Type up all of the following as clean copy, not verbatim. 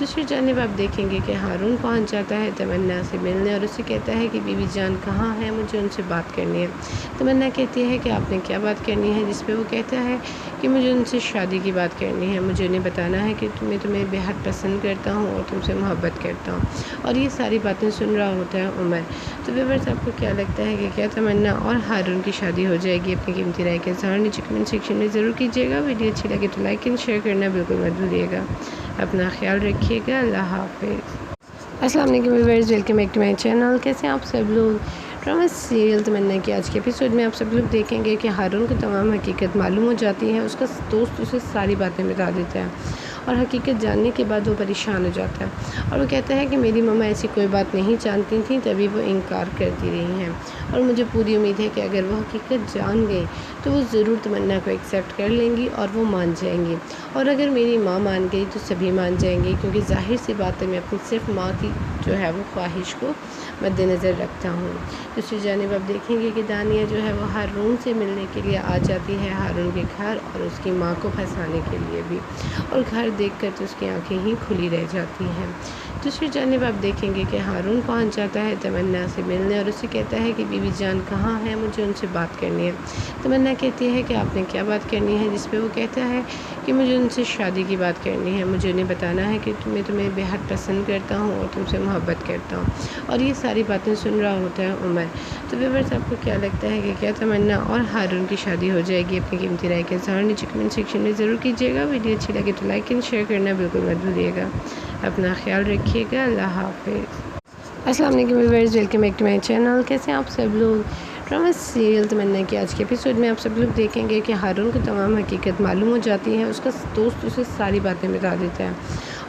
دوسری جانب آپ دیکھیں گے کہ ہارون پہنچ جاتا ہے تمنا سے ملنے اور اسے کہتا ہے کہ بیوی جان کہاں ہے، مجھے ان سے بات کرنی ہے۔ تمنا کہتی ہے کہ آپ نے کیا بات کرنی ہے، جس پہ وہ کہتا ہے کہ مجھے ان سے شادی کی بات کرنی ہے، مجھے انہیں بتانا ہے کہ میں تمہیں بےحد پسند کرتا ہوں اور تم سے محبت کرتا ہوں۔ اور یہ ساری باتیں سن رہا ہوتا ہے عمر۔ تو ویورز آپ کو کیا لگتا ہے کہ کیا تمنا اور ہارون کی شادی ہو جائے گی؟ اپنی قیمتی رائے کے اظہار نیچے کمنٹ سیکشن میں ضرور کیجیے گا۔ ویڈیو اچھی لگے تو لائک اینڈ شیئر کرنا بالکل مت بھولیے گا۔ اپنا خیال رکھیے گا۔ اللہ حافظ۔ السلام علیکم viewers, welcome back to my channel. کیسے ہیں آپ سب لوگ؟ ڈرامہ سیریل تمنا کی آج کے ایپیسوڈ میں آپ سب لوگ دیکھیں گے کہ ہارون کو تمام حقیقت معلوم ہو جاتی ہے۔ اس کا دوست اسے ساری باتیں بتا دیتا ہے اور حقیقت جاننے کے بعد وہ پریشان ہو جاتا ہے اور وہ کہتا ہے کہ میری مما ایسی کوئی بات نہیں جانتی تھیں، تبھی وہ انکار کرتی رہی ہیں اور مجھے پوری امید ہے کہ اگر وہ حقیقت جان گئے تو وہ ضرور تمنا کو ایکسیپٹ کر لیں گی اور وہ مان جائیں گی، اور اگر میری ماں مان گئی تو سبھی مان جائیں گے، کیونکہ ظاہر سی بات ہے میں اپنی صرف ماں کی جو ہے وہ خواہش کو مد نظر رکھتا ہوں۔ دوسری جانب آپ دیکھیں گے کہ دانیہ جو ہے وہ ہارون سے ملنے کے لیے آ جاتی ہے ہارون کے گھر، اور اس کی ماں کو پھنسانے کے لیے بھی، اور گھر دیکھ کر تو اس کی آنکھیں ہی کھلی رہ جاتی ہیں۔ دوسری جانب آپ دیکھیں گے کہ ہارون پہنچ جاتا ہے تمنا سے ملنے اور اسے کہتا ہے کہ بیوی جان کہاں ہے، مجھے ان سے بات کرنی ہے۔ تمنا کہتی ہے کہ آپ نے کیا بات کرنی ہے، جس پہ وہ کہتا ہے کہ مجھے ان سے شادی کی بات کرنی ہے، مجھے انہیں بتانا ہے کہ میں تمہیں بےحد پسند کرتا ہوں اور تم سے محبت کرتا ہوں۔ اور یہ ساری باتیں سن رہا ہوتا ہے عمر۔ تو ویورز آپ کو کیا لگتا ہے کہ کیا تمنا اور ہارون کی شادی ہو جائے گی؟ اپنی قیمتی رائے کے اظہار نیچے کمنٹ سیکشن میں ضرور کیجیے گا۔ ویڈیو اچھی لگے تو لائک اینڈ شیئر کرنا بالکل مت بھولیے گا۔ اپنا خیال رکھیے گا۔ اللہ حافظ۔ السلام علیکم viewers, welcome back to my channel. کیسے ہیں آپ سب لوگ؟ ڈرامہ سیریل تمنا کی آج کے ایپیسوڈ میں آپ سب لوگ دیکھیں گے کہ ہارون کو تمام حقیقت معلوم ہو جاتی ہے۔ اس کا دوست اسے ساری باتیں بتا دیتا ہے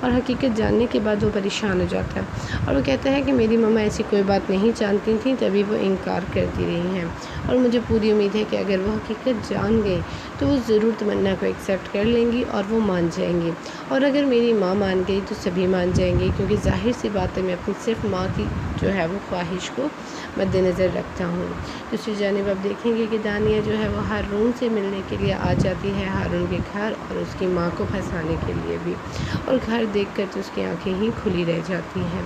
اور حقیقت جاننے کے بعد وہ پریشان ہو جاتا ہے اور وہ کہتا ہے کہ میری مما ایسی کوئی بات نہیں جانتی تھیں، تبھی وہ انکار کرتی رہی ہیں، اور مجھے پوری امید ہے کہ اگر وہ حقیقت جان گئے تو وہ ضرور تمنا کو ایکسیپٹ کر لیں گی اور وہ مان جائیں گی، اور اگر میری ماں مان گئی تو سبھی مان جائیں گے، کیونکہ ظاہر سی بات ہے میں اپنی صرف ماں کی جو ہے وہ خواہش کو مد نظر رکھتا ہوں۔ دوسری جانب آپ دیکھیں گے کہ دانیہ جو ہے وہ ہارون سے ملنے کے لیے آ جاتی ہے ہارون کے گھر، اور اس کی ماں کو پھنسانے کے لیے بھی، اور گھر دیکھ کر تو اس کی آنکھیں ہی کھلی رہ جاتی ہیں۔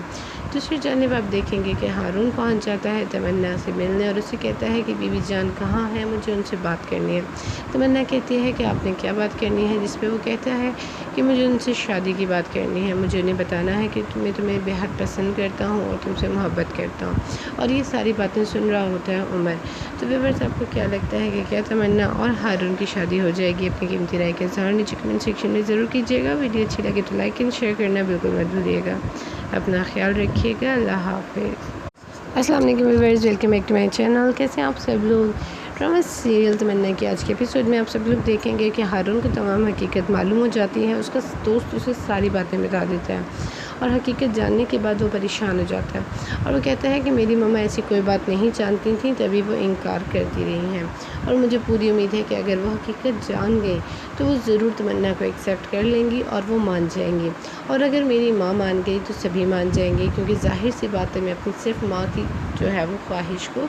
دوسری جانب آپ دیکھیں گے کہ ہارون پہنچ جاتا ہے تمنا سے ملنے اور اسے کہتا ہے کہ بیوی جان کہاں ہے، مجھے ان سے بات کرنی ہے۔ تمنا کہتی ہے کہ آپ نے کیا بات کرنی ہے، جس پہ وہ کہتا ہے کہ مجھے ان سے شادی کی بات کرنی ہے، مجھے انہیں بتانا ہے کہ میں تمہیں بےحد پسند کرتا ہوں اور تم سے محبت کرتا ہوں۔ اور یہ ساری باتیں سن رہا ہوتا ہے عمر۔ تو ویورز آپ کو کیا لگتا ہے کہ کیا تمنا اور ہارون کی شادی ہو جائے گی؟ اپنی قیمتی رائے کے اظہار نیچے کمنٹ سیکشن میں ضرور کیجیے گا۔ ویڈیو اچھی لگے تو لائک اینڈ شیئر کرنا بالکل مت بھولیے گا۔ اپنا خیال رکھیے گا۔ اللہ حافظ۔ السلام علیکم viewers, welcome back to my channel. کیسے ہیں آپ سب لوگ؟ ڈرامہ سیریل تمنا کی آج کے ایپیسوڈ میں آپ سب لوگ دیکھیں گے کہ ہارون کو تمام حقیقت معلوم ہو جاتی ہے۔ اس کا دوست اسے ساری باتیں بتا دیتا ہے اور حقیقت جاننے کے بعد وہ پریشان ہو جاتا ہے اور وہ کہتا ہے کہ میری مما ایسی کوئی بات نہیں جانتی تھیں، تبھی وہ انکار کرتی رہی ہیں، اور مجھے پوری امید ہے کہ اگر وہ حقیقت جان گئے تو وہ ضرور تمنا کو ایکسیپٹ کر لیں گی اور وہ مان جائیں گی، اور اگر میری ماں مان گئی تو سبھی مان جائیں گے، کیونکہ ظاہر سی بات ہے میں اپنی صرف ماں کی جو ہے وہ خواہش کو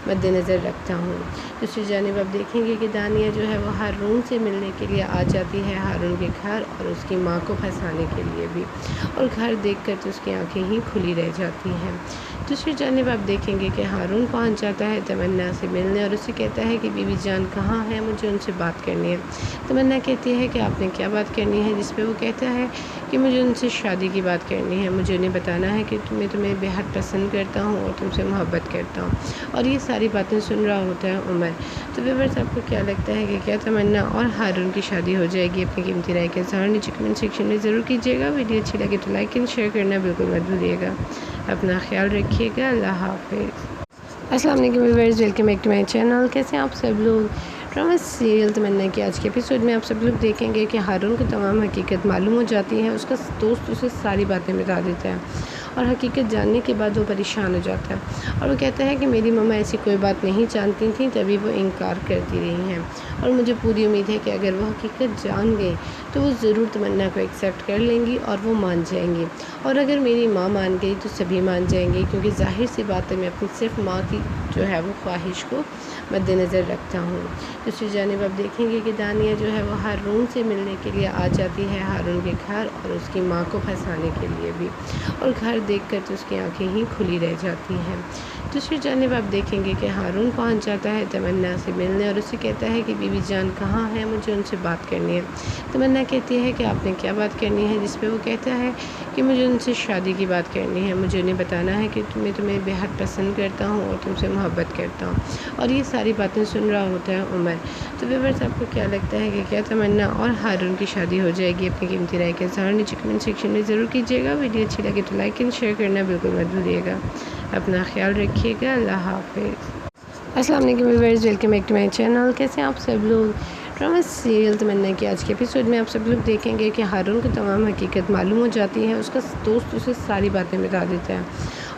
مد نظر رکھتا ہوں۔ دوسری جانب آپ دیکھیں گے کہ دانیہ جو ہے وہ ہارون سے ملنے کے لیے آ جاتی ہے ہارون کے گھر، اور اس کی ماں کو پھنسانے کے لیے بھی، اور گھر دیکھ کر تو اس کی آنکھیں ہی کھلی رہ جاتی ہیں۔ دوسری جانب آپ دیکھیں گے کہ ہارون پہنچ جاتا ہے تمنا سے ملنے اور اسے کہتا ہے کہ بیوی جان کہاں ہے، مجھے ان سے بات کرنی ہے۔ تمنا کہتی ہے کہ آپ نے کیا بات کرنی ہے، جس پہ وہ کہتا ہے کہ مجھے ان سے شادی کی بات کرنی ہے، مجھے انہیں بتانا ہے کہ میں تمہیں بےحد پسند کرتا ہوں اور تم سے محبت کرتا ہوں۔ اور یہ ساری باتیں سن رہا ہوتا ہے عمر۔ تو ویورز آپ کو کیا لگتا ہے کہ کیا تمنا اور ہارون کی شادی ہو جائے گی؟ اپنی قیمتی رائے کے اظہار نیچے کمنٹ سیکشن میں ضرور کیجیے گا۔ ویڈیو اچھی لگے تو لائک اینڈ شیئر کرنا بالکل مت بھولیے گا۔ اپنا خیال رکھیے گا۔ اللہ حافظ۔ السلام علیکم viewers, welcome back to my channel. کیسے ہیں آپ سب لوگ؟ ڈرامہ سیریل تمنا کی آج کے ایپیسوڈ میں آپ سب لوگ دیکھیں گے کہ ہارون کو تمام حقیقت معلوم ہو جاتی ہے۔ اس کا دوست اسے ساری باتیں بتا دیتا ہے اور حقیقت جاننے کے بعد وہ پریشان ہو جاتا ہے اور وہ کہتا ہے کہ میری مما ایسی کوئی بات نہیں جانتی تھیں، تبھی وہ انکار کرتی رہی ہیں، اور مجھے پوری امید ہے کہ اگر وہ حقیقت جان گئے تو وہ ضرور تمنا کو ایکسیپٹ کر لیں گی اور وہ مان جائیں گی، اور اگر میری ماں مان گئی تو سبھی مان جائیں گے، کیونکہ ظاہر سی بات ہے میں اپنی صرف ماں کی جو ہے وہ خواہش کو مد نظر رکھتا ہوں۔ دوسری جانب آپ دیکھیں گے کہ دانیہ جو ہے وہ ہارون سے ملنے کے لیے آ جاتی ہے ہارون کے گھر، اور اس کی ماں کو پھنسانے کے لیے بھی، اور گھر دیکھ کر تو اس کی آنکھیں ہی کھلی رہ جاتی ہیں۔ دوسری جانب آپ دیکھیں گے کہ ہارون پہنچ جاتا ہے تمنا سے ملنے اور اسے کہتا ہے کہ بی بی جان کہاں ہے، مجھے ان سے بات کرنی ہے۔ تمنا کہتی ہے کہ آپ نے کیا بات کرنی ہے، جس پہ وہ کہتا ہے کہ مجھے ان سے شادی کی بات کرنی ہے، مجھے انہیں بتانا ہے کہ میں تمہیں بے حد پسند کرتا ہوں اور تم سے محبت کرتا ہوں، اور یہ ساری باتیں سن رہا ہوتا ہے عمر۔ تو ویورز آپ کو کیا لگتا ہے کہ کیا تمنا اور ہارون کی شادی ہو جائے گی؟ اپنی قیمتی رائے کے اظہار نیچے کمنٹ سیکشن میں ضرور کیجیے گا۔ ویڈیو اچھی لگے تو لائک اینڈ شیئر کرنا بالکل مت بھولیے گا۔ اپنا خیال رکھیے گا۔ اللہ حافظ۔ السلام علیکم viewers, welcome back to my channel. کیسے ہیں آپ سب لوگ؟ ڈرامہ سیریل تمنا کی آج کے ایپیسوڈ میں آپ سب لوگ دیکھیں گے کہ ہارون کو تمام حقیقت معلوم ہو جاتی ہے۔ اس کا دوست اسے ساری باتیں بتا دیتا ہے،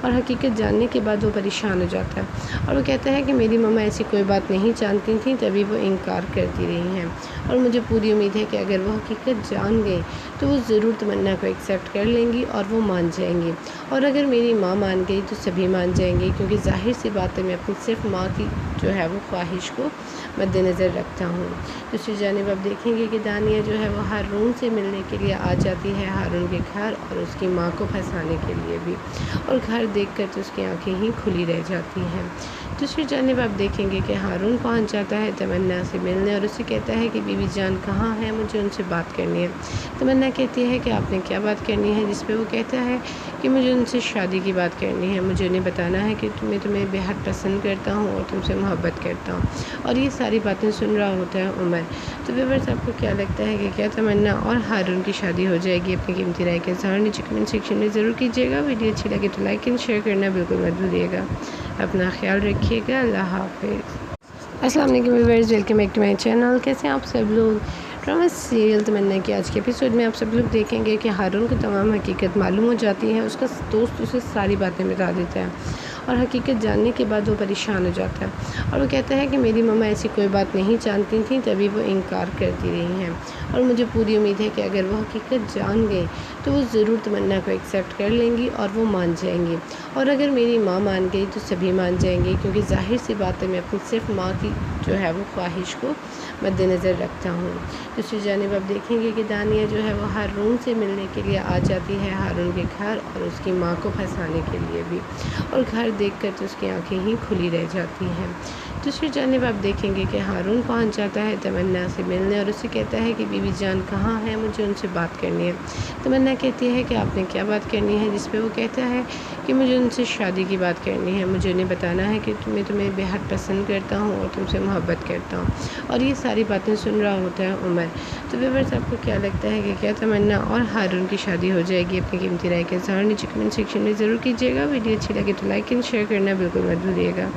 اور حقیقت جاننے کے بعد وہ پریشان ہو جاتا ہے، اور وہ کہتا ہے کہ میری ماما ایسی کوئی بات نہیں جانتی تھیں، تبھی وہ انکار کرتی رہی ہیں، اور مجھے پوری امید ہے کہ اگر وہ حقیقت جان گئے تو وہ ضرور تمنا کو ایکسیپٹ کر لیں گی اور وہ مان جائیں گی، اور اگر میری ماں مان گئی تو سبھی مان جائیں گے، کیونکہ ظاہر سی بات ہے میں اپنی صرف ماں کی جو ہے وہ خواہش کو مد نظر رکھتا ہوں۔ دوسری جانب آپ دیکھیں گے کہ دانیہ جو ہے وہ ہارون سے ملنے کے لیے آ جاتی ہے ہارون کے گھر، اور اس کی ماں کو پھنسانے کے لیے بھی، اور گھر دیکھ کر تو اس کی آنکھیں ہی کھلی رہ جاتی ہیں۔ دوسری جانب آپ دیکھیں گے کہ ہارون پہنچ جاتا ہے تمنا سے ملنے اور اسے کہتا ہے کہ بی بی جان کہاں ہے، مجھے ان سے بات کرنی ہے۔ تمنا کہتی ہے کہ آپ نے کیا بات کرنی ہے، جس پہ وہ کہتا ہے کہ مجھے ان سے شادی کی بات کرنی ہے، مجھے انہیں بتانا ہے کہ میں تمہیں بے حد پسند کرتا ہوں اور تم سے محبت کرتا ہوں، اور یہ ساری باتیں سن رہا ہوتا ہے عمر۔ تو ویورز آپ کو کیا لگتا ہے کہ کیا تمنا اور ہارون کی شادی ہو جائے گی؟ اپنی قیمتی رائے کے اظہار نیچے کمنٹ سیکشن میں ضرور کیجیے گا۔ ویڈیو اچھی لگے تو لائک اینڈ شیئر کرنا بالکل مت بھولیے گا۔ اپنا خیال رکھیے گا۔ اللہ حافظ۔ السلام علیکم viewers, welcome back to my channel. کیسے ہیں آپ سب لوگ؟ ڈرامہ سیریل تمنا کی آج کے ایپیسوڈ میں آپ سب لوگ دیکھیں گے کہ ہارون کو تمام حقیقت معلوم ہو جاتی ہے۔ اس کا دوست اسے ساری باتیں بتا دیتا ہے، اور حقیقت جاننے کے بعد وہ پریشان ہو جاتا ہے، اور وہ کہتا ہے کہ میری ماما ایسی کوئی بات نہیں جانتی تھیں، تبھی وہ انکار کرتی رہی ہیں، اور مجھے پوری امید ہے کہ اگر وہ حقیقت جان گئے تو وہ ضرور تمنا کو ایکسیپٹ کر لیں گی اور وہ مان جائیں گی، اور اگر میری ماں مان گئی تو سبھی مان جائیں گے، کیونکہ ظاہر سی بات ہے میں اپنی صرف ماں کی جو ہے وہ خواہش کو مد نظر رکھتا ہوں۔ دوسری جانب آپ دیکھیں گے کہ دانیہ جو ہے وہ ہارون سے ملنے کے لیے آ جاتی ہے ہارون کے گھر، اور اس کی ماں کو پھنسانے کے لیے بھی، اور گھر دیکھ کر تو اس کی آنکھیں ہی کھلی رہ جاتی ہیں۔ دوسری جانب آپ دیکھیں گے کہ ہارون پہنچ جاتا ہے تمنا سے ملنے اور اسے کہتا ہے کہ بی بی جان کہاں ہے، مجھے ان سے بات کرنی ہے۔ تمنا کہتی ہے کہ آپ نے کیا بات کرنی ہے، جس پہ وہ کہتا ہے کہ مجھے ان سے شادی کی بات کرنی ہے، مجھے انہیں بتانا ہے کہ میں تمہیں بے حد پسند کرتا ہوں اور تم سے محبت کرتا ہوں، اور یہ ساری باتیں سن رہا ہوتا ہے عمر۔ تو ویورز آپ کو کیا لگتا ہے کہ کیا تمنا اور ہارون کی شادی ہو جائے گی؟ اپنی قیمتی رائے کے اظہار نیچے کمنٹ سیکشن میں ضرور کیجیے گا۔ ویڈیو اچھی لگے تو لائک اینڈ شیئر کرنا بالکل مت بھولیے گا۔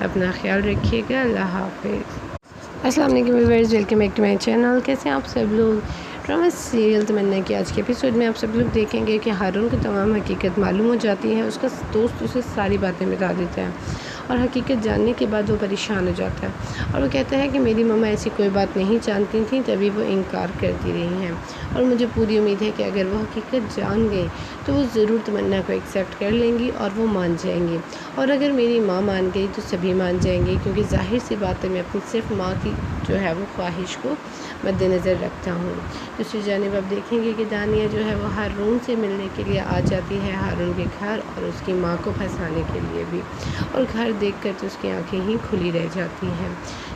اپنا خیال رکھیے گا۔ اللہ حافظ۔ السلام علیکم viewers, welcome back to my channel. کیسے ہیں آپ سب لوگ؟ ڈرامہ سیریل تمنا کی آج کے ایپیسوڈ میں آپ سب لوگ دیکھیں گے کہ ہارون کو تمام حقیقت معلوم ہو جاتی ہے۔ اس کا دوست اسے ساری باتیں بتا دیتا ہے، اور حقیقت جاننے کے بعد وہ پریشان ہو جاتا ہے، اور وہ کہتا ہے کہ میری ماما ایسی کوئی بات نہیں جانتی تھیں، تبھی وہ انکار کرتی رہی ہیں، اور مجھے پوری امید ہے کہ اگر وہ حقیقت جان گئے تو وہ ضرور تمنا کو ایکسیپٹ کر لیں گی اور وہ مان جائیں گی، اور اگر میری ماں مان گئی تو سبھی مان جائیں گے، کیونکہ ظاہر سی بات ہے میں اپنی صرف ماں کی جو ہے وہ خواہش کو مد نظر رکھتا ہوں۔ دوسری جانب آپ دیکھیں گے کہ دانیہ جو ہے وہ ہارون سے ملنے کے لیے آ جاتی ہے ہارون کے گھر، اور اس کی ماں کو پھنسانے کے لیے بھی، اور گھر دیکھ کر تو اس کی آنکھیں ہی کھلی رہ جاتی ہیں۔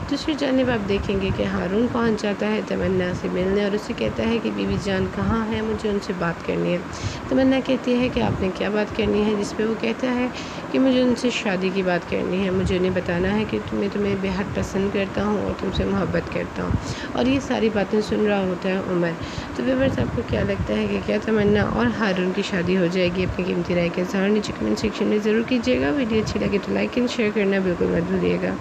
دوسری جانب آپ دیکھیں گے کہ ہارون پہنچ جاتا ہے تمنا سے ملنے اور اسے کہتا ہے کہ بی بی جان کہاں ہے، مجھے ان سے بات کرنی ہے۔ تمنا کہتی ہے کہ آپ نے کیا بات کرنی ہے، جس پہ وہ کہتا ہے کہ مجھے ان سے شادی کی بات کرنی ہے، مجھے انہیں بتانا ہے کہ میں تمہیں بے حد پسند کرتا ہوں اور تم سے محبت کرتا ہوں، اور یہ ساری باتیں سن رہا ہوتا ہے عمر۔ تو ویورز آپ کو کیا لگتا ہے کہ کیا تمنا اور ہارون کی شادی ہو جائے گی؟ اپنی قیمتی رائے کے اظہار نیچے کمنٹ سیکشن میں ضرور کیجیے گا۔ ویڈیو اچھی لگے تو لائک اینڈ شیئر کرنا بالکل مت بھولیے گا۔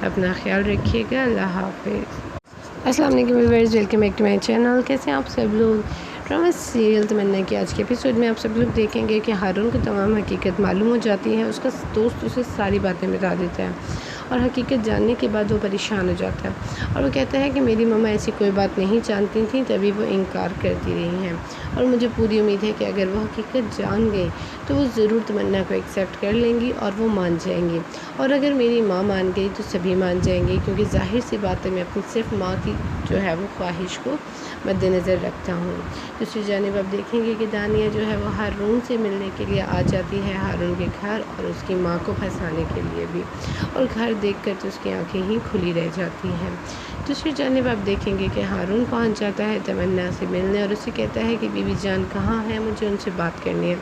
اپنا خیال رکھیے گا۔ اللہ حافظ۔ السلام علیکم viewers, welcome back to my channel. کیسے ہیں آپ سب لوگ؟ ڈرامہ سیریل تمنا کی آج کے ایپیسوڈ میں آپ سب لوگ دیکھیں گے کہ ہارون کو تمام حقیقت معلوم ہو جاتی ہے۔ اس کا دوست اسے ساری باتیں بتا دیتا ہے، اور حقیقت جاننے کے بعد وہ پریشان ہو جاتا ہے اور وہ کہتا ہے کہ میری ماما ایسی کوئی بات نہیں جانتی تھیں، تبھی وہ انکار کرتی رہی ہیں، اور مجھے پوری امید ہے کہ اگر وہ حقیقت جان گئے تو وہ ضرور تمنا کو ایکسیپٹ کر لیں گی اور وہ مان جائیں گی، اور اگر میری ماں مان گئی تو سبھی مان جائیں گے، کیونکہ ظاہر سی بات ہے میں اپنی صرف ماں کی جو ہے وہ خواہش کو مد نظر رکھتا ہوں۔ دوسری جانب آپ دیکھیں گے کہ دانیہ جو ہے وہ ہارون سے ملنے کے لیے آ جاتی ہے ہارون کے گھر، اور اس کی ماں کو پھنسانے کے لیے بھی، اور گھر دیکھ کر تو اس کی آنکھیں ہی کھلی رہ جاتی ہیں۔ دوسری جانب آپ دیکھیں گے کہ ہارون پہنچ جاتا ہے تمنا سے ملنے اور اسے کہتا ہے کہ بی بی جان کہاں ہے، مجھے ان سے بات کرنی ہے۔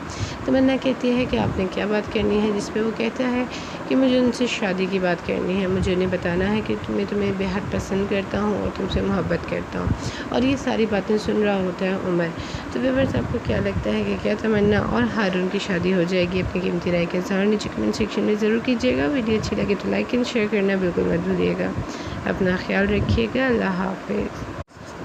تمنا کہتی ہے کہ آپ نے کیا بات کرنی ہے، جس پہ وہ کہتا ہے کہ مجھے ان سے شادی کی بات کرنی ہے، مجھے انہیں بتانا ہے کہ میں تمہیں بے حد پسند کرتا ہوں اور تم سے محبت کرتا ہوں، اور یہ ساری باتیں سن رہا ہوتا ہے عمر۔ تو ویورز آپ کو کیا لگتا ہے کہ کیا تمنا اور ہارون کی شادی ہو جائے گی؟ اپنی قیمتی رائے کے ساتھ نیچے کمنٹ سیکشن میں ضرور کیجیے گا۔ ویڈیو اچھی لگے تو لائک اینڈ شیئر کرنا بالکل مت بھولیے گا۔ اپنا خیال رکھیے گا۔ اللہ حافظ۔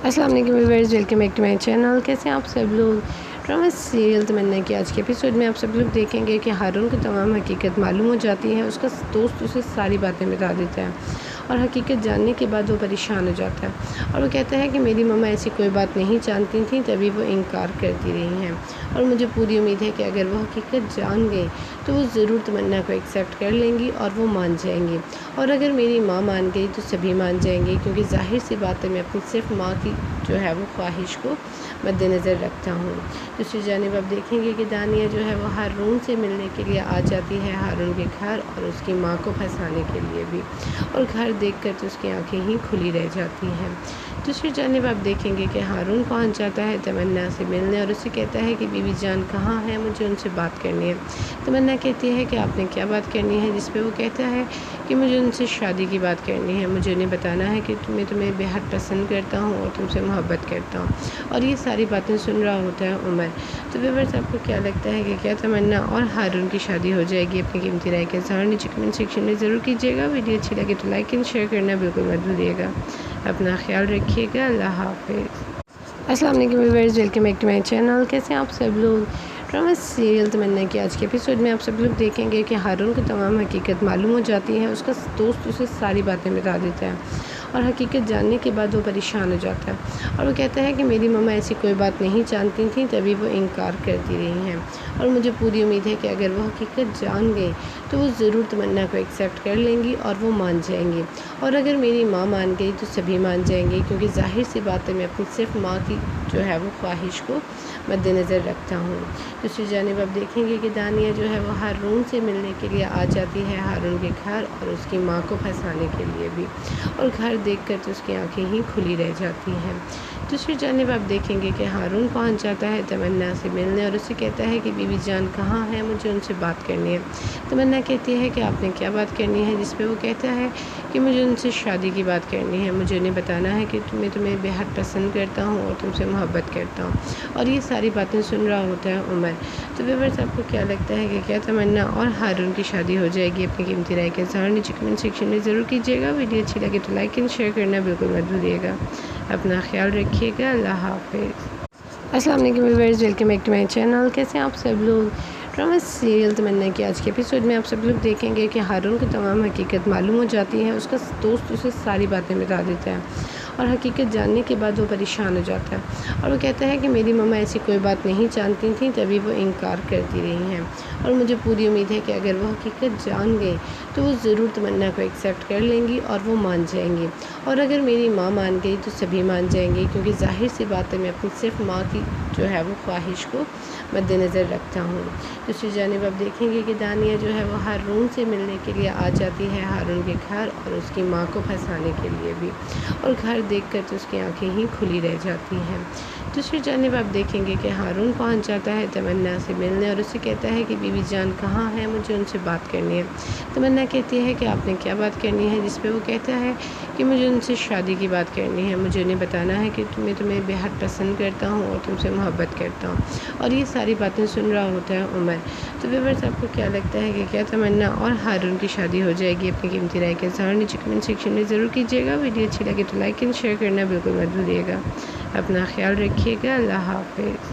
السلام علیکم viewers, welcome back to my channel. کیسے ہیں آپ سب لوگ؟ ڈرامہ سیریل تمنا کی آج کے ایپیسوڈ میں آپ سب لوگ دیکھیں گے کہ ہارون کو تمام حقیقت معلوم ہو جاتی ہے، اس کا دوست اسے ساری باتیں بتا دیتا ہے، اور حقیقت جاننے کے بعد وہ پریشان ہو جاتا ہے اور وہ کہتا ہے کہ میری ماما ایسی کوئی بات نہیں جانتی تھیں، تبھی وہ انکار کرتی رہی ہیں، اور مجھے پوری امید ہے کہ اگر وہ حقیقت جان گئے تو وہ ضرور تمنا کو ایکسیپٹ کر لیں گی اور وہ مان جائیں گی، اور اگر میری ماں مان گئی تو سبھی مان جائیں گے، کیونکہ ظاہر سی بات ہے میں اپنی صرف ماں کی جو ہے وہ خواہش کو مد نظر رکھتا ہوں۔ دوسری جانب آپ دیکھیں گے کہ دانیہ جو ہے وہ ہارون سے ملنے کے لیے آ جاتی ہے ہارون کے گھر، اور اس کی ماں کو پھنسانے کے لیے بھی، اور گھر دیکھ کر تو اس کی آنکھیں ہی کھلی رہ جاتی ہیں۔ دوسری جانب آپ دیکھیں گے کہ ہارون پہنچ جاتا ہے تمنا سے ملنے اور اسے کہتا ہے کہ بی بی جان کہاں ہے، مجھے ان سے بات کرنی ہے۔ تمنا کہتی ہے کہ آپ نے کیا بات کرنی ہے، جس پہ وہ کہتا ہے کہ مجھے ان سے شادی کی بات کرنی ہے، مجھے انہیں بتانا ہے کہ میں تمہیں بے حد پسند کرتا ہوں اور تم سے محبت کرتا ہوں، اور یہ ساری باتیں سن رہا ہوتا ہے عمر۔ تو ویورز آپ کو کیا لگتا ہے کہ کیا تمنا اور ہارون کی شادی ہو جائے گی؟ اپنی قیمتی رائے کے ساتھ نیچے کمنٹ سیکشن میں ضرور کیجیے گا۔ ویڈیو اچھی لگے تو لائک اینڈ شیئر کرنا بالکل مت بھولیے گا۔ اپنا خیال رکھیے گا۔ اللہ حافظ۔ السلام علیکم viewers, welcome back to my channel. کیسے ہیں آپ سب لوگ؟ ڈرامہ سیریل تمنا کی آج کے ایپیسوڈ میں آپ سب لوگ دیکھیں گے کہ ہارون کو تمام حقیقت معلوم ہو جاتی ہے، اس کا دوست اسے ساری باتیں بتا دیتا ہے، اور حقیقت جاننے کے بعد وہ پریشان ہو جاتا ہے اور وہ کہتا ہے کہ میری ماما ایسی کوئی بات نہیں جانتی تھیں، تبھی وہ انکار کرتی رہی ہیں، اور مجھے پوری امید ہے کہ اگر وہ حقیقت جان گئے تو وہ ضرور تمنا کو ایکسیپٹ کر لیں گی اور وہ مان جائیں گی، اور اگر میری ماں مان گئی تو سبھی مان جائیں گے، کیونکہ ظاہر سی بات ہے میں اپنی صرف ماں کی جو ہے وہ خواہش کو مد نظر رکھتا ہوں۔ دوسری جانب آپ دیکھیں گے کہ دانیہ جو ہے وہ ہارون سے ملنے کے لیے آ جاتی ہے ہارون کے گھر، اور اس کی ماں کو پھنسانے کے لیے بھی، اور گھر دیکھ کر تو اس کی آنکھیں ہی کھلی رہ جاتی ہیں۔ دوسری جانب آپ دیکھیں گے کہ ہارون پہنچ جاتا ہے تمنا سے ملنے اور اسے کہتا ہے کہ بی بی جان کہاں ہے، مجھے ان سے بات کرنی ہے۔ تمنا کہتی ہے کہ آپ نے کیا بات کرنی ہے، جس پہ وہ کہتا ہے کہ مجھے ان سے شادی کی بات کرنی ہے، مجھے انہیں بتانا ہے کہ میں تمہیں بے حد پسند کرتا ہوں اور تم سے محبت کرتا ہوں، اور یہ ساری باتیں سن رہا ہوتا ہے عمر۔ تو ویورز آپ کو کیا لگتا ہے کہ کیا تمنا اور ہارون کی شادی ہو جائے گی؟ اپنی قیمتی رائے کے ساتھ نیچے کمنٹ سیکشن میں ضرور کیجیے گا۔ ویڈیو اچھی لگے تو لائک اینڈ شیئر کرنا بالکل مت بھولیے گا۔ اپنا خیال رکھیے گا۔ اللہ حافظ۔ السلام علیکم viewers, welcome back to my channel. کیسے ہیں آپ سب لوگ؟ ڈرامہ سیریل تمنا کی آج کے ایپیسوڈ میں آپ سب لوگ دیکھیں گے کہ ہارون کو تمام حقیقت معلوم ہو جاتی ہے، اس کا دوست اسے ساری باتیں بتا دیتا ہے، اور حقیقت جاننے کے بعد وہ پریشان ہو جاتا ہے اور وہ کہتا ہے کہ میری ماما ایسی کوئی بات نہیں جانتی تھیں، تبھی وہ انکار کرتی رہی ہیں، اور مجھے پوری امید ہے کہ اگر وہ حقیقت جان گئے تو وہ ضرور تمنا کو ایکسیپٹ کر لیں گی اور وہ مان جائیں گی، اور اگر میری ماں مان گئی تو سبھی مان جائیں گے، کیونکہ ظاہر سی بات ہے میں اپنی صرف ماں کی جو ہے وہ خواہش کو مد نظر رکھتا ہوں۔ دوسری جانب آپ دیکھیں گے کہ دانیہ جو ہے وہ ہارون سے ملنے کے لیے آ جاتی ہے ہارون کے گھر، اور اس کی ماں کو پھنسانے کے لیے بھی، اور گھر دیکھ کر تو اس کی آنکھیں ہی کھلی رہ جاتی ہیں۔ دوسری جانب آپ دیکھیں گے کہ ہارون پہنچ جاتا ہے تمنا سے ملنے اور اسے کہتا ہے کہ بی بی جان کہاں ہے، مجھے ان سے بات کرنی ہے۔ تمنا کہتی ہے کہ آپ نے کیا بات کرنی ہے، جس پہ وہ کہتا ہے کہ مجھے ان سے شادی کی بات کرنی ہے، مجھے انہیں بتانا ہے کہ میں تمہیں بے حد پسند کرتا ہوں اور تم سے محبت کرتا ہوں، اور یہ ساری باتیں سن رہا ہوتا ہے عمر۔ تو ویورز آپ کو کیا لگتا ہے کہ کیا تمنا اور ہارون کی شادی ہو جائے گی؟ اپنی قیمتی رائے کے ساتھ نیچے کمنٹ سیکشن میں ضرور کیجیے گا۔ ویڈیو اچھی لگے تو لائک اینڈ شیئر کرنا بالکل مت بھولیے گا۔ اپنا خیال رکھیے گا۔ اللہ حافظ۔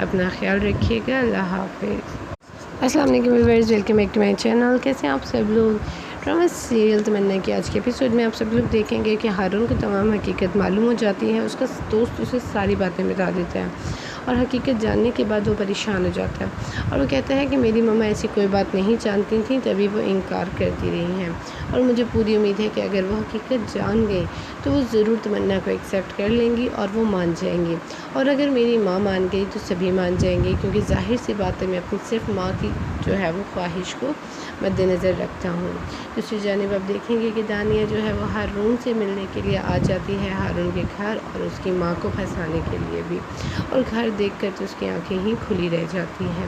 اپنا خیال رکھیے گا۔ اللہ حافظ۔ السلام علیکم viewers, welcome back to my channel. کیسے ہیں آپ سب لوگ؟ ڈرامہ سیریل تمنا کے آج کے ایپیسوڈ میں آپ سب لوگ دیکھیں گے کہ ہارون کو تمام حقیقت معلوم ہو جاتی ہے۔ اس کا دوست اسے ساری باتیں بتا دیتا ہے اور حقیقت جاننے کے بعد وہ پریشان ہو جاتا ہے اور وہ کہتا ہے کہ میری مما ایسی کوئی بات نہیں جانتی تھیں، تبھی وہ انکار کرتی رہی ہیں اور مجھے پوری امید ہے کہ اگر وہ حقیقت جان گئے تو وہ ضرور تمنا کو ایکسیپٹ کر لیں گی اور وہ مان جائیں گی، اور اگر میری ماں مان گئی تو سبھی مان جائیں گے، کیونکہ ظاہر سی بات ہے میں اپنی صرف ماں کی جو ہے وہ خواہش کو مد نظر رکھتا ہوں۔ دوسری جانب آپ دیکھیں گے کہ دانیہ جو ہے وہ ہارون سے ملنے کے لیے آ جاتی ہے ہارون کے گھر، اور اس کی ماں کو پھنسانے کے لیے بھی، اور گھر دیکھ کر تو اس کی آنکھیں ہی کھلی رہ جاتی ہیں۔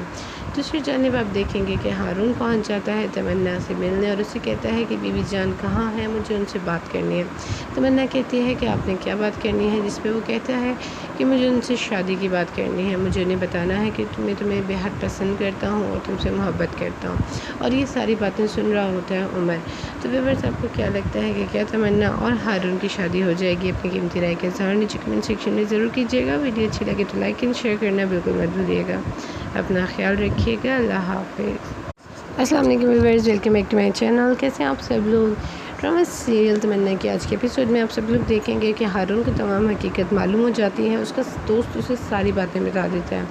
دوسری جانب آپ دیکھیں گے کہ ہارون پہنچ جاتا ہے تمنا سے ملنے اور اسے کہتا ہے کہ بی بی جان کہاں ہے، مجھے ان سے بات کرنی ہے۔ تمنا کہتی ہے کہ آپ نے کیا بات کرنی ہے، جس پہ وہ کہتا ہے کہ مجھے ان سے شادی کی بات کرنی ہے، مجھے انہیں بتانا ہے کہ میں تمہیں بے حد پسند کرتا ہوں اور تم سے محبت کرتا ہوں، اور یہ ساری باتیں سن رہا ہوتا ہے عمر۔ تو ویورز آپ کو کیا لگتا ہے کہ کیا تمنا اور ہارون کی شادی ہو جائے گی؟ اپنی قیمتی رائے کا اظہار نیچے کمنٹ سیکشن میں ضرور کیجیے گا۔ ویڈیو اچھی لگے تو لائک اینڈ شیئر کرنا بالکل مت بھولیے گا۔ اپنا خیال رکھیے گا۔ اللہ حافظ۔ السلام علیکم viewers, welcome back to my channel. کیسے ہیں آپ سب لوگ؟ ڈرامہ سیریل تمنا کے آج کے ایپیسوڈ میں آپ سب لوگ دیکھیں گے کہ ہارون کو تمام حقیقت معلوم ہو جاتی ہے۔ اس کا دوست اسے ساری باتیں بتا دیتا ہے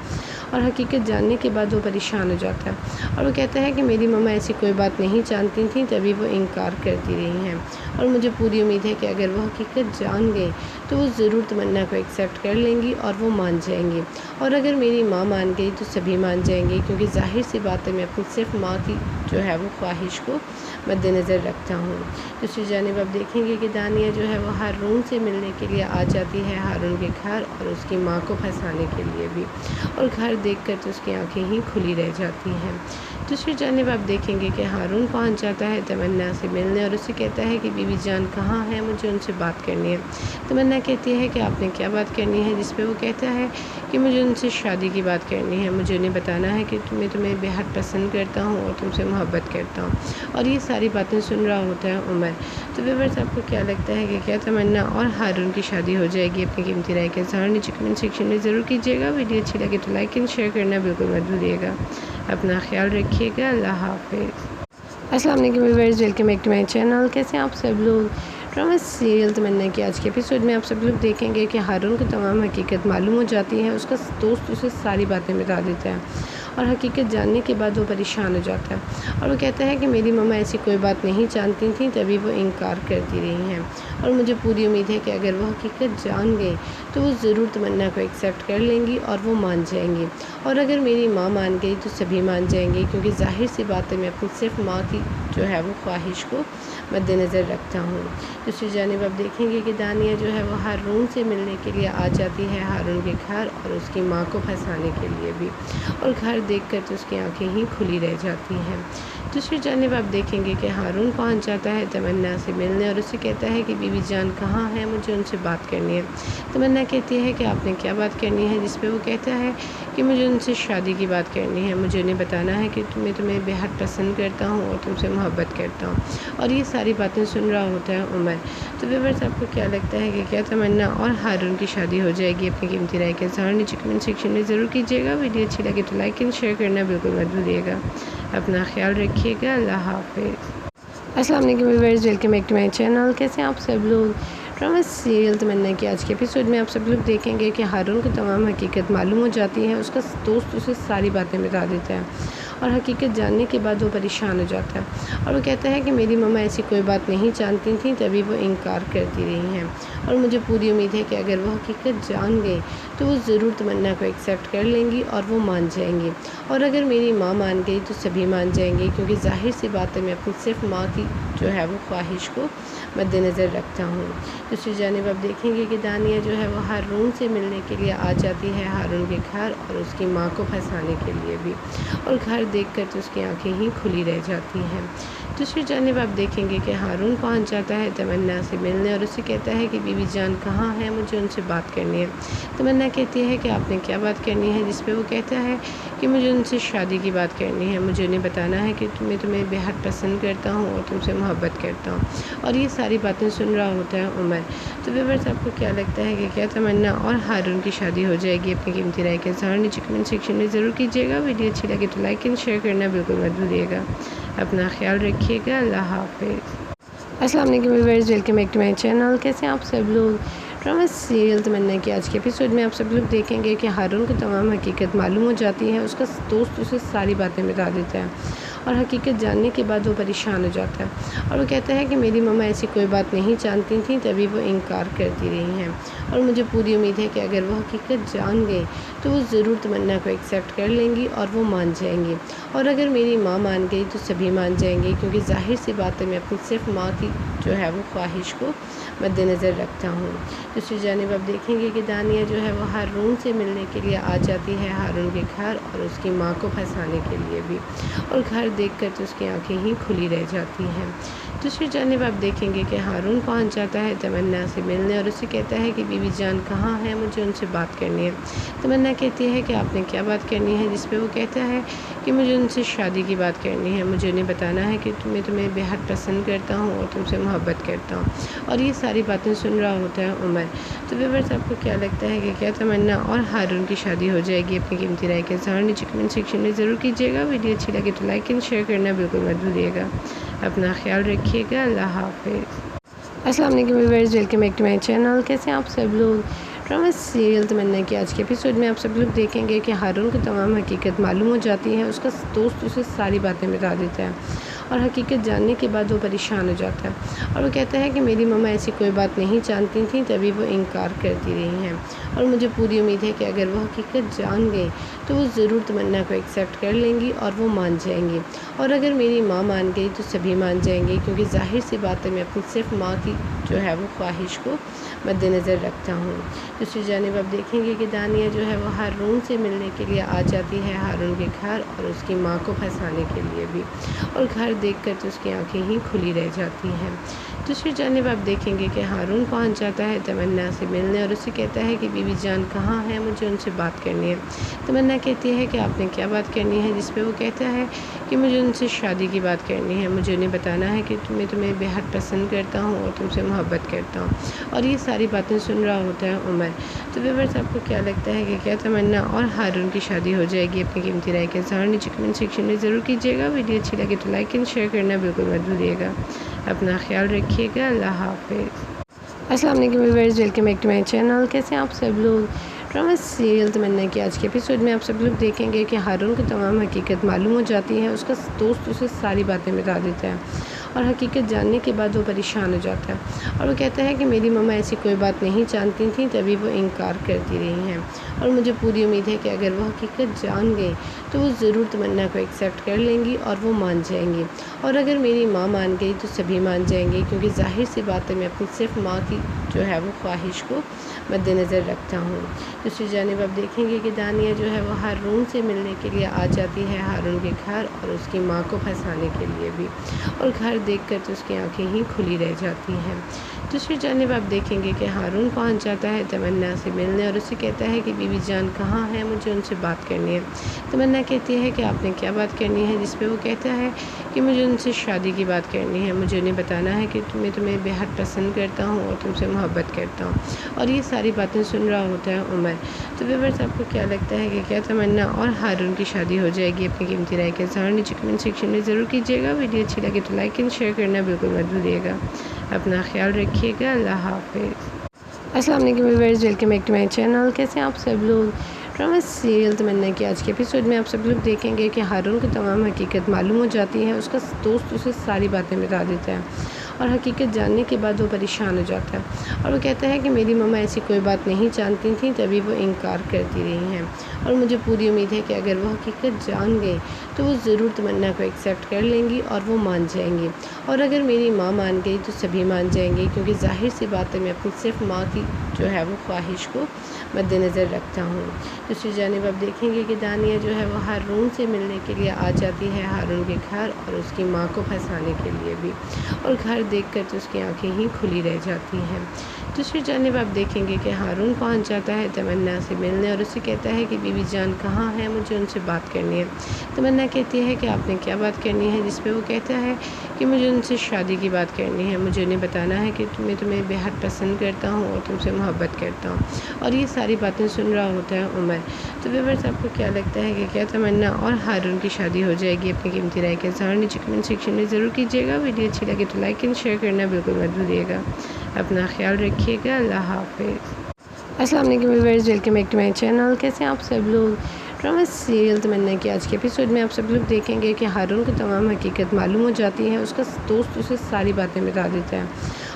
اور حقیقت جاننے کے بعد وہ پریشان ہو جاتا ہے اور وہ کہتا ہے کہ میری مما ایسی کوئی بات نہیں جانتی تھیں، تبھی وہ انکار کرتی رہی ہیں، اور مجھے پوری امید ہے کہ اگر وہ حقیقت جان گئے تو وہ ضرور تمنا کو ایکسیپٹ کر لیں گی اور وہ مان جائیں گی، اور اگر میری ماں مان گئی تو سبھی مان جائیں گے، کیونکہ ظاہر سی بات ہے میں اپنی صرف ماں کی جو ہے وہ خواہش کو مد نظر رکھتا ہوں۔ دوسری جانب آپ دیکھیں گے کہ دانیہ جو ہے وہ ہارون سے ملنے کے لیے آ جاتی ہے ہارون کے گھر، اور اس کی ماں کو پھنسانے کے لیے بھی، اور گھر دیکھ کر تو اس کی آنکھیں ہی کھلی رہ جاتی ہیں۔ دوسری جانب آپ دیکھیں گے کہ ہارون پہنچ جاتا ہے تمنا سے ملنے اور اسے کہتا ہے کہ بی بی جان کہاں ہے، مجھے ان سے بات کرنی ہے۔ تمنا کہتی ہے کہ آپ نے کیا بات کرنی ہے، جس پہ وہ کہتا ہے کہ مجھے ان سے شادی کی بات کرنی ہے، مجھے انہیں بتانا ہے کہ میں تمہیں بے حد پسند کرتا ہوں اور تم سے محبت کرتا ہوں، اور یہ ساری باتیں سن رہا ہوتا ہے عمر۔ تو ویورز آپ کو کیا لگتا ہے کہ کیا تمنا اور ہارون کی شادی ہو جائے گی؟ اپنی قیمتی رائے کا اظہار نیچے کمنٹ سیکشن میں ضرور کیجیے گا۔ ویڈیو اچھی لگے تو لائک اینڈ شیئر کرنا بالکل مت بھولیے گا۔ اپنا خیال رکھیے گا۔ اللہ حافظ۔ السلام علیکم viewers, welcome back to my channel. کیسے ہیں آپ سب لوگ؟ ڈرامہ سیریل تمنا کے آج کے ایپیسوڈ میں آپ سب لوگ دیکھیں گے کہ ہارون کو تمام حقیقت معلوم ہو جاتی ہے۔ اس کا دوست اسے ساری باتیں بتا دیتا ہے اور حقیقت جاننے کے بعد وہ پریشان ہو جاتا ہے اور وہ کہتا ہے کہ میری مما ایسی کوئی بات نہیں جانتی تھیں، تبھی وہ انکار کرتی رہی ہیں، اور مجھے پوری امید ہے کہ اگر وہ حقیقت جان گئے تو وہ ضرور تمنا کو ایکسیپٹ کر لیں گی اور وہ مان جائیں گی، اور اگر میری ماں مان گئی تو سبھی مان جائیں گے، کیونکہ ظاہر سی بات ہے میں اپنی صرف ماں کی جو ہے وہ خواہش کو مد نظر رکھتا ہوں۔ دوسری جانب آپ دیکھیں گے کہ دانیہ جو ہے وہ ہارون سے ملنے کے لیے آ جاتی ہے ہارون کے گھر، اور اس کی ماں کو پھنسانے کے لیے بھی، اور گھر دیکھ کر تو اس کی آنکھیں ہی کھلی رہ جاتی ہیں۔ دوسری جانب آپ دیکھیں گے کہ ہارون پہنچ جاتا ہے تمنا سے ملنے اور اسے کہتا ہے کہ بی بی جان کہاں ہے، مجھے ان سے بات کرنی ہے۔ تمنا کہتی ہے کہ آپ نے کیا بات کرنی ہے، جس پہ وہ کہتا ہے کہ مجھے ان سے شادی کی بات کرنی ہے، مجھے انہیں بتانا ہے کہ میں تمہیں بے حد پسند کرتا ہوں اور تم سے محبت کرتا ہوں، اور یہ ساری باتیں سن رہا ہوتا ہے عمر۔ تو ویورز آپ کو کیا لگتا ہے کہ کیا تمنا اور ہارون کی شادی ہو جائے گی؟ اپنی قیمتی رائے کا اظہار نیچے کمنٹ سیکشن میں ضرور کیجیے گا۔ ویڈیو اچھی لگے تو لائک اینڈ شیئر کرنا بالکل مت بھولیے گا۔ اپنا خیال رکھیے گا۔ اللہ حافظ۔ السلام علیکم viewers, welcome back to my channel. کیسے ہیں آپ سب لوگ؟ ڈرامہ سیریل تمنا کے آج کے ایپیسوڈ میں آپ سب لوگ دیکھیں گے کہ ہارون کو تمام حقیقت معلوم ہو جاتی ہے۔ اس کا دوست اسے ساری باتیں بتا دیتا ہے اور حقیقت جاننے کے بعد وہ پریشان ہو جاتا ہے اور وہ کہتا ہے کہ میری مما ایسی کوئی بات نہیں جانتی تھیں، تبھی وہ انکار کرتی رہی ہیں، اور مجھے پوری امید ہے کہ اگر وہ حقیقت جان گئے تو وہ ضرور تمنا کو ایکسیپٹ کر لیں گی اور وہ مان جائیں گی، اور اگر میری ماں مان گئی تو سبھی مان جائیں گے، کیونکہ ظاہر سی بات ہے میں اپنی صرف ماں کی جو ہے وہ خواہش کو مد نظر رکھتا ہوں۔ دوسری جانب آپ دیکھیں گے کہ دانیہ جو ہے وہ ہارون سے ملنے کے لیے آ جاتی ہے ہارون کے گھر، اور اس کی ماں کو پھنسانے کے لیے بھی، اور گھر دیکھ کر تو اس کی آنکھیں ہی کھلی رہ جاتی ہیں۔ دوسری جانب آپ دیکھیں گے کہ ہارون پہنچ جاتا ہے تمنا سے ملنے اور اسے کہتا ہے کہ بیوی جان کہاں ہے، مجھے ان سے بات کرنی ہے۔ تمنا کہتی ہے کہ آپ نے کیا بات کرنی ہے، جس پہ وہ کہتا ہے کہ مجھے ان سے شادی کی بات کرنی ہے، مجھے انہیں بتانا ہے کہ میں تمہیں بے حد پسند کرتا ہوں اور تم سے محبت کرتا ہوں۔ اور یہ ساری باتیں سن رہا ہوتا ہے عمر۔ تو ویورز آپ کو کیا لگتا ہے کہ کیا تمنا اور ہارون کی شادی ہو جائے گی؟ اپنی قیمتی رائے کے ساتھ نیچے کمنٹ سیکشن میں ضرور کیجیے گا۔ ویڈیو اچھی لگے تو لائک اینڈ شیئر کرنا بالکل مت بھولیے گا۔ اپنا خیال رکھیے گا۔ اللہ حافظ۔ السلام علیکم viewers, welcome back to my channel. کیسے ہیں آپ سب لوگ؟ ڈرامہ سیریل تمنا کی آج کے ایپیسوڈ میں آپ سب لوگ دیکھیں گے کہ ہارون کو تمام حقیقت معلوم ہو جاتی ہے۔ اس کا دوست اسے ساری باتیں بتا دیتا ہے اور حقیقت جاننے کے بعد وہ پریشان ہو جاتا ہے اور وہ کہتا ہے کہ میری مما ایسی کوئی بات نہیں جانتی تھیں، تبھی وہ انکار کرتی رہی ہیں اور مجھے پوری امید ہے کہ اگر وہ حقیقت جان گئے تو وہ ضرور تمنا کو ایکسیپٹ کر لیں گی اور وہ مان جائیں گی، اور اگر میری ماں مان گئی تو سبھی مان جائیں گے، کیونکہ ظاہر سی بات ہے میں اپنی صرف ماں کی جو ہے وہ خواہش کو مد نظر رکھتا ہوں۔ دوسری جانب آپ دیکھیں گے کہ دانیہ جو ہے وہ ہارون سے ملنے کے لیے آ جاتی ہے ہارون کے گھر، اور اس کی ماں کو پھنسانے کے لیے بھی، اور گھر دیکھ کر تو اس کی آنکھیں ہی کھلی رہ جاتی ہیں۔ دوسری جانب آپ دیکھیں گے کہ ہارون پہنچ جاتا ہے تمنا سے ملنے اور اسے کہتا ہے کہ بیوی جان کہاں ہے، مجھے ان سے بات کرنی ہے۔ تمنا کہتی ہے کہ آپ نے کیا بات کرنی ہے، جس پہ وہ کہتا ہے کہ مجھے ان سے شادی کی بات کرنی ہے، مجھے انہیں بتانا ہے کہ میں تمہیں بے حد پسند کرتا ہوں اور تم سے محبت کرتا ہوں۔ اور یہ ساری باتیں سن رہا ہوتا ہے عمر۔ تو ویورز آپ کو کیا لگتا ہے کہ کیا تمنا اور ہارون کی شادی ہو جائے گی؟ اپنی قیمتی رائے کے ساتھ نیچے کمنٹ سیکشن میں ضرور کیجیے گا۔ ویڈیو اچھی لگے تو لائک اینڈ شیئر کرنا بالکل مت بھولیے گا۔ اپنا خیال رکھیے گا۔ اللہ حافظ۔ السلام علیکم viewers, welcome back to my channel. کیسے ہیں آپ سب لوگ؟ ڈرامہ سیریل تمنا کی آج کے ایپیسوڈ میں آپ سب لوگ دیکھیں گے کہ ہارون کو تمام حقیقت معلوم ہو جاتی ہے۔ اس کا دوست اسے ساری باتیں بتا دیتا ہے اور حقیقت جاننے کے بعد وہ پریشان ہو جاتا ہے اور وہ کہتا ہے کہ میری مما ایسی کوئی بات نہیں جانتی تھیں، تبھی وہ انکار کرتی رہی ہیں، اور مجھے پوری امید ہے کہ اگر وہ حقیقت جان گئے تو وہ ضرور تمنا کو ایکسیپٹ کر لیں گی اور وہ مان جائیں گی، اور اگر میری ماں مان گئی تو سبھی مان جائیں گے، کیونکہ ظاہر سی بات ہے میں اپنی صرف ماں کی جو ہے وہ خواہش کو مد نظر رکھتا ہوں۔ دوسری جانب آپ دیکھیں گے کہ دانیہ جو ہے وہ ہارون سے ملنے کے لیے آ جاتی ہے ہارون کے گھر، اور اس کی ماں کو پھنسانے کے لیے بھی، اور گھر دیکھ کر تو اس کی آنکھیں ہی کھلی رہ جاتی ہیں۔ دوسری جانب آپ دیکھیں گے کہ ہارون پہنچ جاتا ہے تمنا سے ملنے اور اسے کہتا ہے کہ بیوی جان کہاں ہے، مجھے ان سے بات کرنی ہے۔ تمنا کہتی ہے کہ آپ نے کیا بات کرنی ہے، جس پہ وہ کہتا ہے کہ مجھے ان سے شادی کی بات کرنی ہے، مجھے انہیں بتانا ہے کہ میں تمہیں بے حد پسند کرتا ہوں اور تم سے محبت کرتا ہوں۔ اور یہ ساری باتیں سن رہا ہوتا ہے عمر۔ تو ویورز آپ کو کیا لگتا ہے کہ کیا تمنا اور ہارون کی شادی ہو جائے گی؟ اپنی قیمتی رائے کے ساتھ نیچے کمنٹ سیکشن میں ضرور کیجیے گا۔ ویڈیو اچھی لگے تو لائک اینڈ شیئر کرنا بالکل مت بھولیے گا۔ اپنا خیال رکھیے گا۔ اللہ حافظ۔ السلام علیکم viewers, welcome back to my channel. کیسے ہیں آپ سب لوگ؟ ڈرامہ سیریل تمنا کی آج کے ایپیسوڈ میں آپ سب لوگ دیکھیں گے کہ ہارون کو تمام حقیقت معلوم ہو جاتی ہے۔ اس کا دوست اسے ساری باتیں بتا دیتا ہے اور حقیقت جاننے کے بعد وہ پریشان ہو جاتا ہے اور وہ کہتا ہے کہ میری مما ایسی کوئی بات نہیں جانتی تھیں، تبھی وہ انکار کرتی رہی ہیں، اور مجھے پوری امید ہے کہ اگر وہ حقیقت جان گئے تو وہ ضرور تمنا کو ایکسیپٹ کر لیں گی اور وہ مان جائیں گی، اور اگر میری ماں مان گئی تو سبھی مان جائیں گے، کیونکہ ظاہر سی بات ہے میں اپنی صرف ماں کی جو ہے وہ خواہش کو مد نظر رکھتا ہوں۔ دوسری جانب آپ دیکھیں گے کہ دانیہ جو ہے وہ ہارون سے ملنے کے لیے آ جاتی ہے ہارون کے گھر، اور اس کی ماں کو پھنسانے کے لیے بھی، اور گھر دیکھ کر تو اس کی آنکھیں ہی کھلی رہ جاتی ہیں۔ دوسری جانب آپ دیکھیں گے کہ ہارون پہنچ جاتا ہے تمنا سے ملنے اور اسے کہتا ہے کہ بیوی جان کہاں ہے، مجھے ان سے بات کرنی ہے۔ تمنا کہتی ہے کہ آپ نے کیا بات کرنی ہے، جس پہ وہ کہتا ہے کہ مجھے ان سے شادی کی بات کرنی ہے، مجھے انہیں بتانا ہے کہ میں تمہیں بے حد پسند کرتا ہوں اور تم سے محبت کرتا ہوں۔ اور یہ ساری باتیں سن رہا ہوتا ہے عمر۔ تو ویورز آپ کو کیا لگتا ہے کہ کیا تمنا اور ہارون کی شادی ہو جائے گی؟ اپنی قیمتی رائے کے ساتھ نیچے کمنٹ سیکشن میں ضرور کیجیے گا۔ ویڈیو اچھی لگے تو لائک اینڈ شیئر کرنا بالکل مت بھولیے گا۔ اپنا خیال رکھیے گا۔ اللہ حافظ۔ السلام علیکم viewers, welcome back to my channel. کیسے ہیں آپ سب لوگ؟ ڈرامہ سیریل تمنا کی آج کے ایپیسوڈ میں آپ سب لوگ دیکھیں گے کہ ہارون کو تمام حقیقت معلوم ہو جاتی ہے۔ اس کا دوست اسے ساری باتیں بتا دیتا ہے اور حقیقت جاننے کے بعد وہ پریشان ہو جاتا ہے اور وہ کہتا ہے کہ میری ماما ایسی کوئی بات نہیں جانتی تھیں، تبھی وہ انکار کرتی رہی ہیں، اور مجھے پوری امید ہے کہ اگر وہ حقیقت جان گئے تو وہ ضرور تمنا کو ایکسیپٹ کر لیں گی اور وہ مان جائیں گی، اور اگر میری ماں مان گئی تو سبھی مان جائیں گے، کیونکہ ظاہر سی بات ہے میں اپنی صرف ماں کی جو ہے وہ خواہش کو مد نظر رکھتا ہوں۔ دوسری جانب آپ دیکھیں گے کہ دانیہ جو ہے وہ ہارون سے ملنے کے لیے آ جاتی ہے ہارون کے گھر، اور اس کی ماں کو پھنسانے کے لیے بھی، اور گھر دیکھ کر تو اس کی آنکھیں ہی کھلی رہ جاتی ہیں۔ دوسری جانب آپ دیکھیں گے کہ ہارون پہنچ جاتا ہے تمنا سے ملنے اور اسے کہتا ہے کہ بی بی جان کہاں ہے، مجھے ان سے بات کرنی ہے۔ تمنا کہتی ہے کہ آپ نے کیا بات کرنی ہے، جس پہ وہ کہتا ہے کہ مجھے ان سے شادی کی بات کرنی ہے، مجھے انہیں بتانا ہے کہ میں تمہیں بے حد پسند کرتا ہوں اور تم سے محبت کرتا ہوں، اور یہ ساری باتیں سن رہا ہوتا ہے عمر۔ تو ویورز آپ کو کیا لگتا ہے کہ کیا تمنا اور ہارون کی شادی ہو جائے گی؟ اپنی قیمتی رائے کا اظہار نیچے کمنٹ سیکشن میں ضرور کیجیے گا۔ ویڈیو اچھی لگے تو لائک اینڈ شیئر کرنا بالکل مت بھولیے گا۔ اپنا خیال رکھیے گا۔ اللہ حافظ۔ السلام علیکم viewers, welcome back to my channel. کیسے ہیں آپ سب لوگ؟ ڈرامہ سیریل تمنا کے آج کے ایپیسوڈ میں آپ سب لوگ دیکھیں گے کہ ہارون کو تمام حقیقت معلوم ہو جاتی ہے، اس کا دوست اسے ساری باتیں بتا دیتا ہے،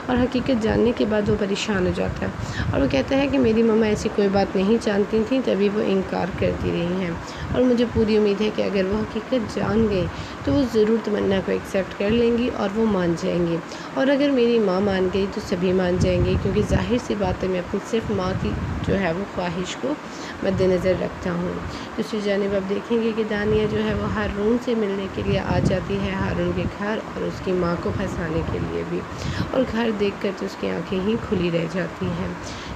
اور حقیقت جاننے کے بعد وہ پریشان ہو جاتا ہے اور وہ کہتا ہے کہ میری ماما ایسی کوئی بات نہیں جانتی تھیں، تبھی وہ انکار کرتی رہی ہیں، اور مجھے پوری امید ہے کہ اگر وہ حقیقت جان گئے تو وہ ضرور تمنا کو ایکسیپٹ کر لیں گی اور وہ مان جائیں گی، اور اگر میری ماں مان گئی تو سبھی مان جائیں گے، کیونکہ ظاہر سی بات ہے میں اپنی صرف ماں کی جو ہے وہ خواہش کو مد نظر رکھتا ہوں۔ دوسری جانب آپ دیکھیں گے کہ دانیہ جو ہے وہ ہارون سے ملنے کے لیے آ جاتی ہے ہارون کے گھر، اور اس کی ماں کو پھنسانے کے لیے بھی، اور گھر دیکھ کر تو اس کی آنکھیں ہی کھلی رہ جاتی ہیں۔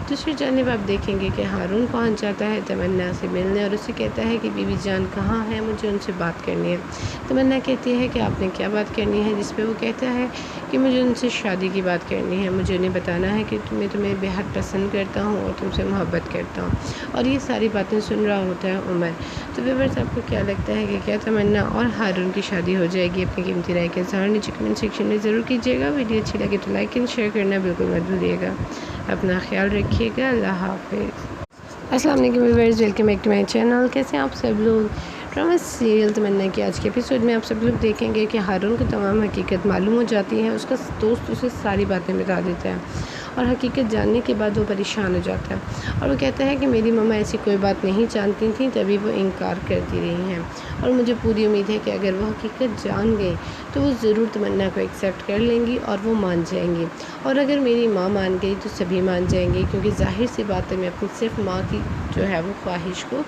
دوسری جانب آپ دیکھیں گے کہ ہارون پہنچ جاتا ہے تمنا سے ملنے اور اسے کہتا ہے کہ بی بی جان کہاں ہے، مجھے ان سے بات کرنی ہے۔ تمنا کہتی ہے کہ آپ نے کیا بات کرنی ہے، جس پہ وہ کہتا ہے کہ مجھے ان سے شادی کی بات کرنی ہے، مجھے انہیں بتانا ہے کہ میں تمہیں بے حد پسند کرتا ہوں اور تم سے محبت کرتا ہوں، اور یہ ساری باتیں سن رہا ہوتا ہے عمر۔ تو ویورز آپ کو کیا لگتا ہے کہ کیا تمنا اور ہارون کی شادی ہو جائے گی؟ اپنی قیمتی رائے کا اظہار نیچے کمنٹ سیکشن میں ضرور کیجیے گا۔ ویڈیو اچھی لگے تو لائک اینڈ شیئر کرنا بالکل مت بھولیے گا۔ اپنا خیال رکھیے گا۔ اللہ حافظ۔ السلام علیکم viewers, welcome back to my channel. کیسے ہیں آپ سب لوگ؟ ڈرامہ سیریل تمنا کے آج کے ایپیسوڈ میں آپ سب لوگ دیکھیں گے کہ ہارون کو تمام حقیقت معلوم ہو جاتی ہے، اس کا دوست اسے ساری باتیں بتا دیتا ہے، اور حقیقت جاننے کے بعد وہ پریشان ہو جاتا ہے اور وہ کہتا ہے کہ میری ماما ایسی کوئی بات نہیں جانتی تھیں، تبھی وہ انکار کرتی رہی ہیں، اور مجھے پوری امید ہے کہ اگر وہ حقیقت جان گئے تو وہ ضرور تمنا کو ایکسیپٹ کر لیں گی اور وہ مان جائیں گی، اور اگر میری ماں مان گئی تو سبھی مان جائیں گے، کیونکہ ظاہر سی بات ہے میں اپنی صرف ماں کی جو ہے وہ خواہش کو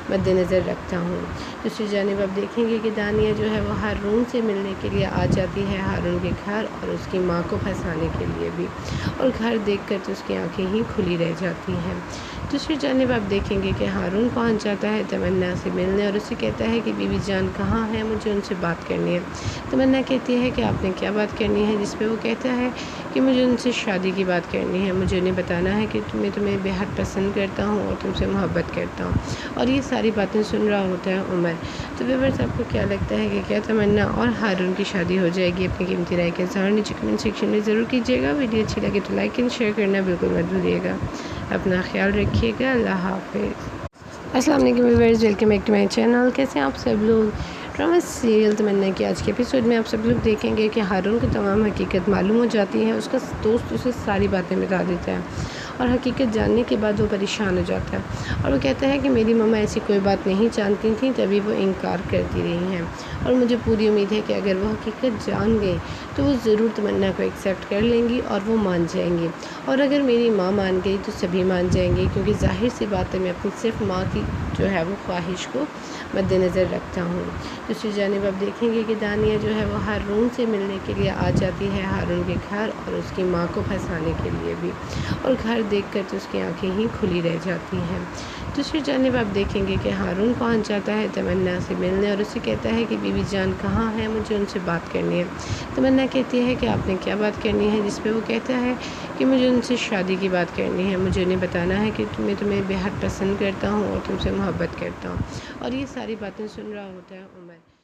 مد نظر رکھتا ہوں۔ دوسری جانب آپ دیکھیں گے کہ دانیہ جو ہے وہ ہارون سے ملنے کے لیے آ جاتی ہے ہارون کے گھر، اور اس کی ماں کو پھنسانے کے لیے بھی، اور گھر دیکھ کر تو اس کی آنکھیں ہی کھلی رہ جاتی ہیں۔ دوسری جانب آپ دیکھیں گے کہ ہارون پہنچ جاتا ہے تمنا سے ملنے اور اسے کہتا ہے کہ بی بی جان کہاں ہے، مجھے ان سے بات کرنی ہے۔ تمنا کہتی ہے کہ آپ نے کیا بات کرنی ہے، جس پہ وہ کہتا ہے کہ مجھے ان سے شادی کی بات کرنی ہے، مجھے انہیں بتانا ہے کہ میں تمہیں بے حد پسند کرتا ہوں اور تم سے محبت کرتا ہوں، اور یہ ساری باتیں سن رہا ہوتا ہے عمر۔ تو ویورز آپ کو کیا لگتا ہے کہ کیا تمنا اور ہارون کی شادی ہو جائے گی؟ اپنی قیمتی رائے کا اظہار نیچے کمنٹ سیکشن میں ضرور کیجیے گا۔ ویڈیو اچھی لگے تو لائک اینڈ شیئر کرنا بالکل مت بھولیے گا۔ اپنا خیال رکھیے گا۔ اللہ حافظ۔ السلام علیکم viewers, welcome back to my channel. کیسے ہیں آپ سب لوگ؟ ڈرامہ سیریل تمنا کے آج کے ایپیسوڈ میں آپ سب لوگ دیکھیں گے کہ ہارون کو تمام حقیقت معلوم ہو جاتی ہے، اس کا دوست اسے ساری باتیں بتا دیتا ہے، اور حقیقت جاننے کے بعد وہ پریشان ہو جاتا ہے اور وہ کہتا ہے کہ میری ماما ایسی کوئی بات نہیں جانتی تھیں، تبھی وہ انکار کرتی رہی ہیں، اور مجھے پوری امید ہے کہ اگر وہ حقیقت جان گئے تو وہ ضرور تمنا کو ایکسیپٹ کر لیں گی اور وہ مان جائیں گی، اور اگر میری ماں مان گئی تو سبھی مان جائیں گے، کیونکہ ظاہر سی بات ہے میں اپنی صرف ماں کی جو ہے وہ خواہش کو مد نظر رکھتا ہوں۔ دوسری جانب آپ دیکھیں گے کہ دانیہ جو ہے وہ ہارون سے ملنے کے لیے آ جاتی ہے ہارون کے گھر، اور اس کی ماں کو پھنسانے کے لیے بھی، اور گھر دیکھ کر تو اس کی آنکھیں ہی کھلی رہ جاتی ہیں۔ دوسری جانب آپ دیکھیں گے کہ ہارون پہنچ جاتا ہے تمنا سے ملنے اور اسے کہتا ہے کہ بی بی جان کہاں ہے، مجھے ان سے بات کرنی ہے۔ تمنا کہتی ہے کہ آپ نے کیا بات کرنی ہے، جس پہ وہ کہتا ہے کہ مجھے ان سے شادی کی بات کرنی ہے، مجھے انہیں بتانا ہے کہ میں تمہیں بے حد پسند کرتا ہوں اور تم سے محبت کرتا ہوں، اور یہ ساری باتیں سن رہا ہوتا ہے عمر۔